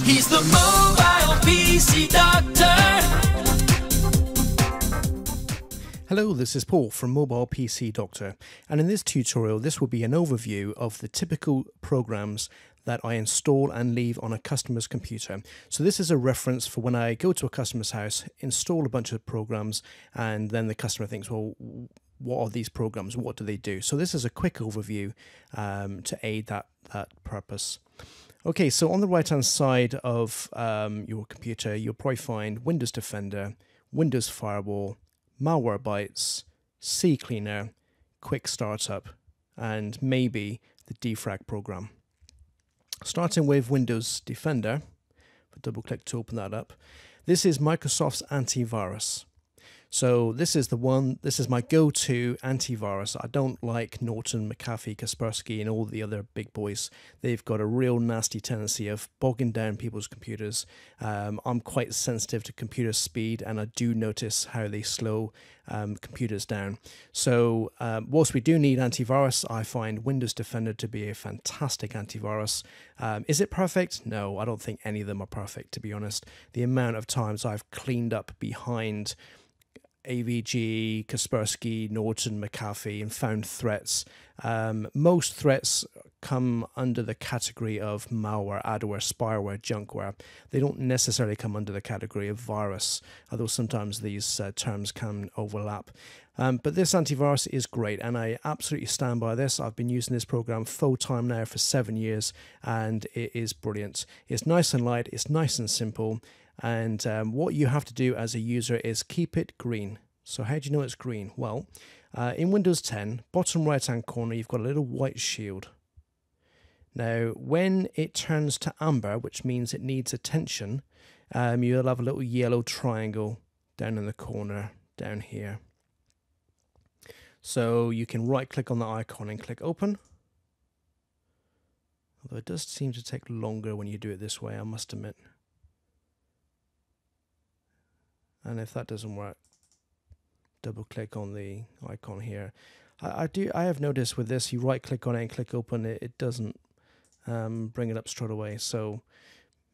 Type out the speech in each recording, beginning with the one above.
He's the mobile PC doctor. Hello, this is Paul from Mobile PC Doctor, and in this tutorial this will be an overview of the typical programs that I install and leave on a customer's computer. So this is a reference for when I go to a customer's house, install a bunch of programs, and then the customer thinks, well, what are these programs? What do they do? So this is a quick overview to aid that purpose. Okay, so on the right hand side of your computer, you'll probably find Windows Defender, Windows Firewall, Malwarebytes, CCleaner, Quick Startup, and maybe the defrag program. Starting with Windows Defender, if I double click to open that up, this is Microsoft's antivirus. So this is my go-to antivirus. I don't like Norton, McAfee, Kaspersky, and all the other big boys. They've got a real nasty tendency of bogging down people's computers. I'm quite sensitive to computer speed, and I do notice how they slow computers down. So whilst we do need antivirus, I find Windows Defender to be a fantastic antivirus. Is it perfect? No, I don't think any of them are perfect, to be honest. The amount of times I've cleaned up behind AVG, Kaspersky, Norton, McAfee, and found threats. Most threats come under the category of malware, adware, spyware, junkware. They don't necessarily come under the category of virus, although sometimes these terms can overlap. But this antivirus is great, and I absolutely stand by this. I've been using this program full time now for 7 years, and it is brilliant. It's nice and light, it's nice and simple. And what you have to do as a user is keep it green. So how do you know it's green? Well, in Windows 10, bottom right hand corner, you've got a little white shield. Now, when it turns to amber, which means it needs attention, you'll have a little yellow triangle down in the corner down here. So you can right click on the icon and click open. Although it does seem to take longer when you do it this way, I must admit. And if that doesn't work, double click on the icon here. I have noticed with this, you right click on it and click open, it doesn't bring it up straight away. So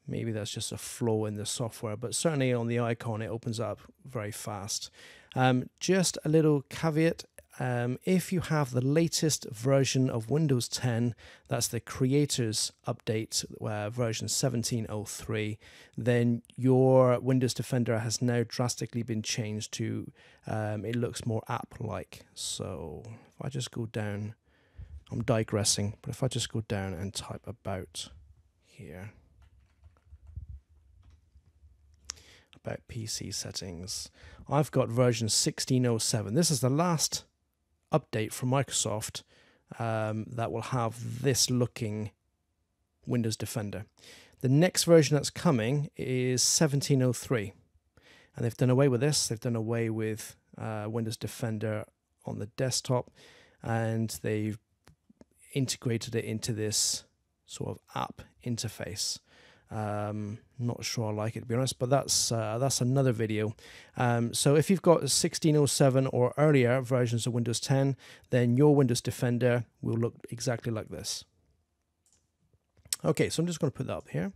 maybe that's just a flaw in the software, but certainly on the icon, it opens up very fast. Just a little caveat. If you have the latest version of Windows 10, that's the creators update version 17.03, then your Windows Defender has now drastically been changed to, it looks more app-like. So if I just go down, I'm digressing, but if I just go down and type about here, about PC settings, I've got version 16.07. This is the last update from Microsoft that will have this looking Windows Defender. The next version that's coming is 17.03, and they've done away with this. They've done away with Windows Defender on the desktop, and they've integrated it into this sort of app interface. Not sure I like it, to be honest, but that's another video. So if you've got 16.07 or earlier versions of Windows 10, then your Windows Defender will look exactly like this. Okay, so I'm just going to put that up here.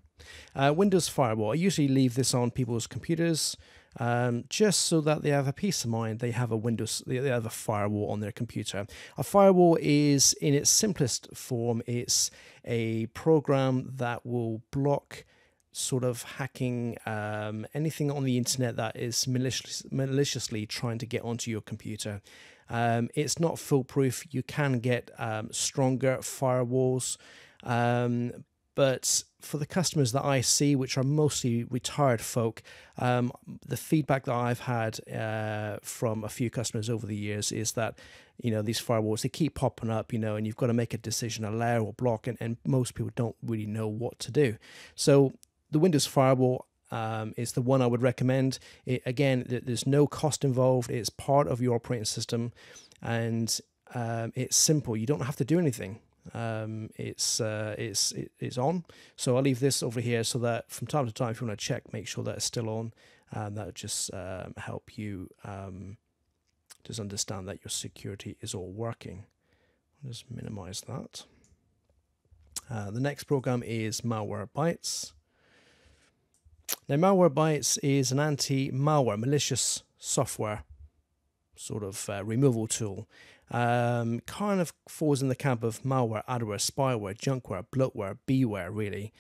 Windows Firewall. I usually leave this on people's computers just so that they have a peace of mind. They have they have a firewall on their computer. A firewall is, in its simplest form, it's a program that will block sort of hacking anything on the internet that is maliciously trying to get onto your computer. It's not foolproof. You can get stronger firewalls, but for the customers that I see, which are mostly retired folk, the feedback that I've had from a few customers over the years is that, you know, these firewalls, they keep popping up, you know, and you've got to make a decision, allow or block, and most people don't really know what to do. So the Windows Firewall is the one I would recommend. Again, there's no cost involved. It's part of your operating system, and it's simple. You don't have to do anything. It's on. So I'll leave this over here so that from time to time, if you want to check, make sure that it's still on. That would just help you just understand that your security is all working. I'll just minimize that. The next program is Malwarebytes. Now, Malwarebytes is an anti-malware, malicious software sort of removal tool. Kind of falls in the camp of malware, adware, spyware, junkware, bloatware, beware, really.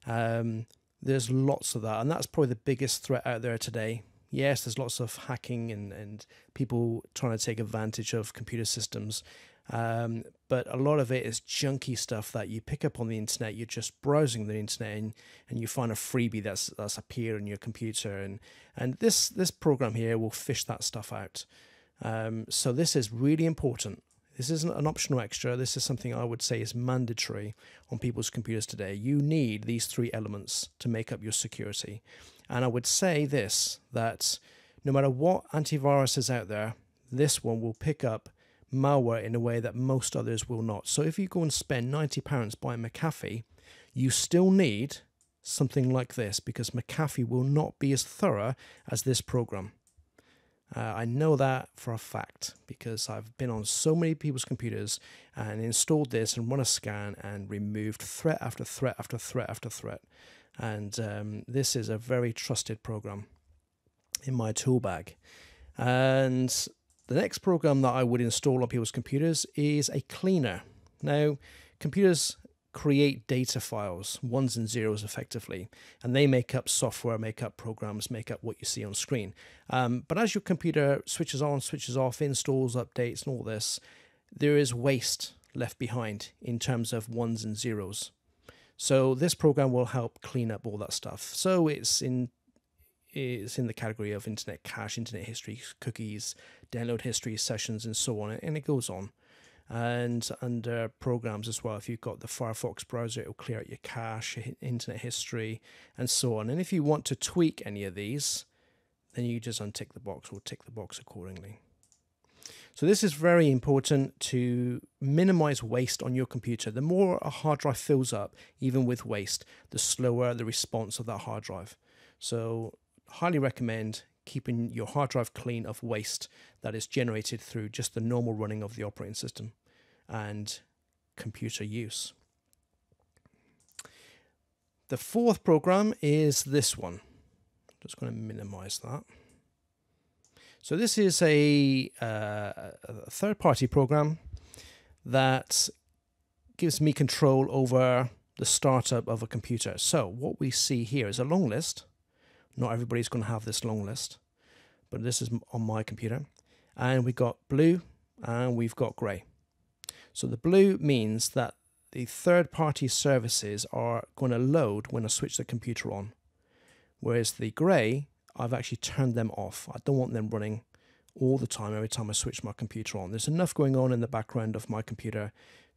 There's lots of that, and that's probably the biggest threat out there today. Yes, there's lots of hacking and people trying to take advantage of computer systems, but a lot of it is junky stuff that you pick up on the internet. You're just browsing the internet and you find a freebie that's appeared on your computer, and this program here will fish that stuff out. So this is really important. This isn't an optional extra. This is something I would say is mandatory on people's computers today. You need these three elements to make up your security. And I would say this, that no matter what antivirus is out there, this one will pick up malware in a way that most others will not. So if you go and spend £90 buying McAfee, you still need something like this, because McAfee will not be as thorough as this program. I know that for a fact because I've been on so many people's computers and installed this and run a scan and removed threat after threat after threat after threat. And this is a very trusted program in my tool bag. And the next program that I would install on people's computers is a cleaner. Now, computers create data files, ones and zeros effectively, and they make up software, make up programs, make up what you see on screen. But as your computer switches on, switches off, installs, updates, and all this, there is waste left behind in terms of ones and zeros. So this program will help clean up all that stuff. So it's in the category of internet cache, internet history, cookies, download history, sessions, and so on, and it goes on. And under programs as well, if you've got the Firefox browser, it will clear out your cache, internet history, and so on. And if you want to tweak any of these, then you just untick the box or tick the box accordingly. So this is very important to minimize waste on your computer. The more a hard drive fills up, even with waste, the slower the response of that hard drive. So highly recommend keeping your hard drive clean of waste that is generated through just the normal running of the operating system and computer use. The fourth program is this one. I'm just going to minimize that. So this is a third-party program that gives me control over the startup of a computer. So what we see here is a long list. Not everybody's going to have this long list, but this is on my computer. And we've got blue and we've got grey. So the blue means that the third-party services are going to load when I switch the computer on. Whereas the grey, I've actually turned them off. I don't want them running all the time, every time I switch my computer on. There's enough going on in the background of my computer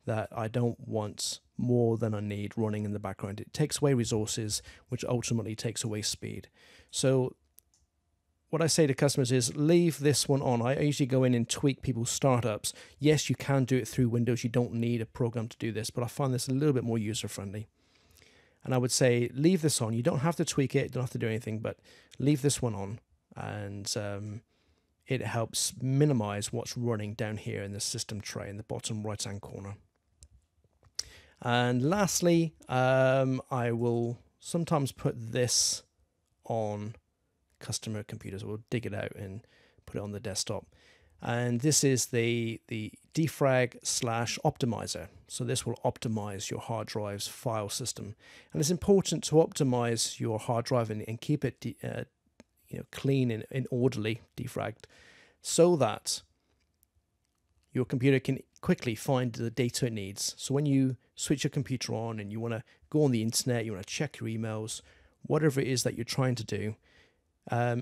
that I don't want more than I need running in the background. It takes away resources, which ultimately takes away speed. So what I say to customers is leave this one on. I usually go in and tweak people's startups. Yes, you can do it through Windows. You don't need a program to do this, but I find this a little bit more user-friendly. And I would say leave this on. You don't have to tweak it, don't have to do anything, but leave this one on. And it helps minimize what's running down here in the system tray in the bottom right-hand corner. And lastly, I will sometimes put this on customer computers. We'll dig it out and put it on the desktop. And this is the defrag/optimizer. So this will optimize your hard drive's file system. And it's important to optimize your hard drive and keep it clean and orderly, defragged, so that your computer can quickly find the data it needs. So when you switch your computer on and you want to go on the internet, you want to check your emails, whatever it is that you're trying to do,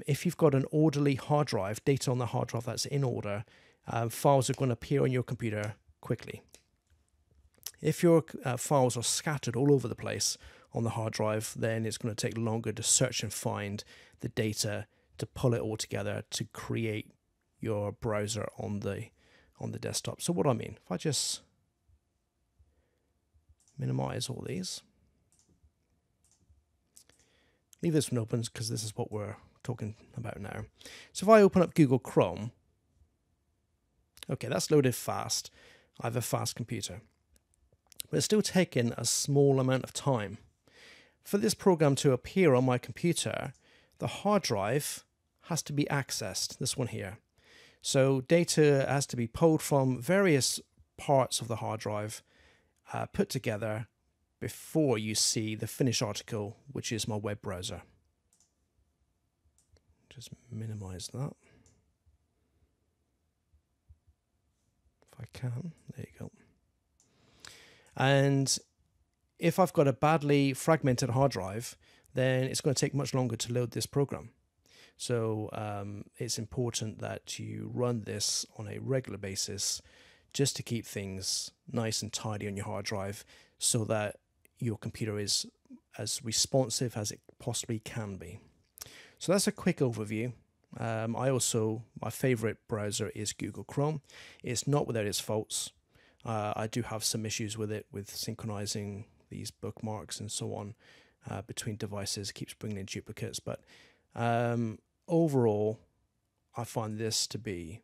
if you've got an orderly hard drive, data on the hard drive that's in order, files are going to appear on your computer quickly. If your files are scattered all over the place on the hard drive, then it's going to take longer to search and find the data, to pull it all together, to create your browser on the desktop. So what do I mean? If I just minimize all these, leave this one open because this is what we're talking about now. So if I open up Google Chrome, okay, that's loaded fast. I have a fast computer, but it's still taking a small amount of time. For this program to appear on my computer, the hard drive has to be accessed, this one here. So data has to be pulled from various parts of the hard drive, put together before you see the finished article, which is my web browser. Just minimize that. If I can, there you go. And if I've got a badly fragmented hard drive, then it's going to take much longer to load this program. So it's important that you run this on a regular basis just to keep things nice and tidy on your hard drive so that your computer is as responsive as it possibly can be. So that's a quick overview. My favorite browser is Google Chrome. It's not without its faults. I do have some issues with it, with synchronizing these bookmarks and so on between devices. It keeps bringing in duplicates, but overall, I find this to be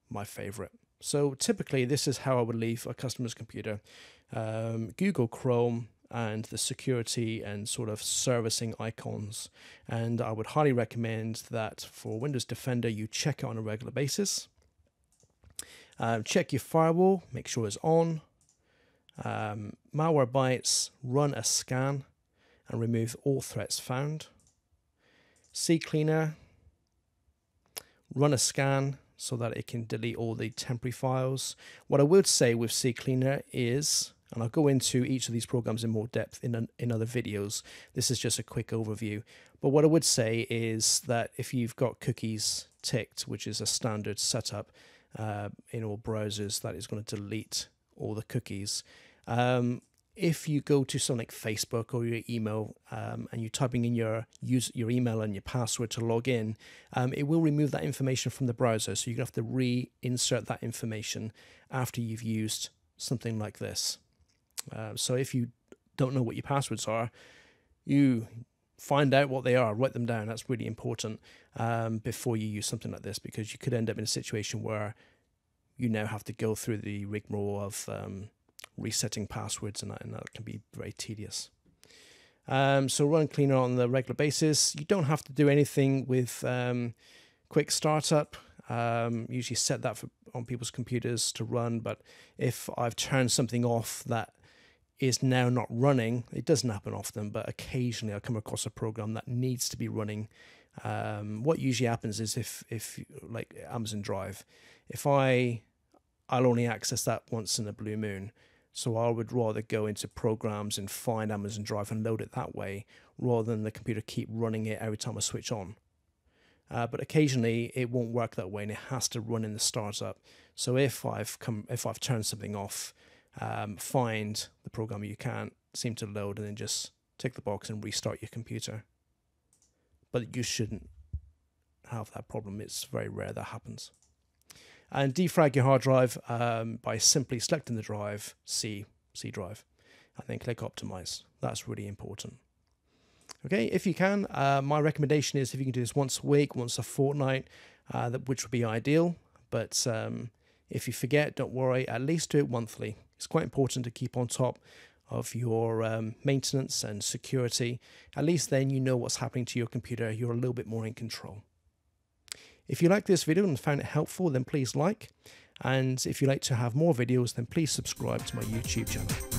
my favorite. So typically, this is how I would leave a customer's computer. Google Chrome and the security and sort of servicing icons. And I would highly recommend that for Windows Defender, you check it on a regular basis. Check your firewall, make sure it's on. Malwarebytes, run a scan and remove all threats found. CCleaner, run a scan so that it can delete all the temporary files. What I would say with CCleaner is, and I'll go into each of these programs in more depth in other videos. This is just a quick overview. But what I would say is that if you've got cookies ticked, which is a standard setup in all browsers, that is going to delete all the cookies. If you go to something like Facebook or your email and you're typing in your email and your password to log in, it will remove that information from the browser. So you're going to have to reinsert that information after you've used something like this. So if you don't know what your passwords are, you find out what they are, write them down. That's really important before you use something like this, because you could end up in a situation where you now have to go through the rigmarole of resetting passwords, and that can be very tedious. So run Cleaner on the regular basis. You don't have to do anything with quick startup. Usually set that on people's computers to run, but if I've turned something off that is now not running, it doesn't happen often, but occasionally I come across a program that needs to be running. What usually happens is if like Amazon Drive, I'll only access that once in a blue moon. So I would rather go into programs and find Amazon Drive and load it that way, rather than the computer keep running it every time I switch on. But occasionally it won't work that way, and it has to run in the startup. So if I've turned something off, find the program you can't seem to load, and then just tick the box and restart your computer. But you shouldn't have that problem. It's very rare that happens. And defrag your hard drive by simply selecting the drive, C drive, and then click Optimize. That's really important. Okay, if you can, my recommendation is if you can do this once a week, once a fortnight, which would be ideal. But if you forget, don't worry, at least do it monthly. It's quite important to keep on top of your maintenance and security. At least then you know what's happening to your computer. You're a little bit more in control. If you like this video and found it helpful, then please like. And if you'd like to have more videos, then please subscribe to my YouTube channel.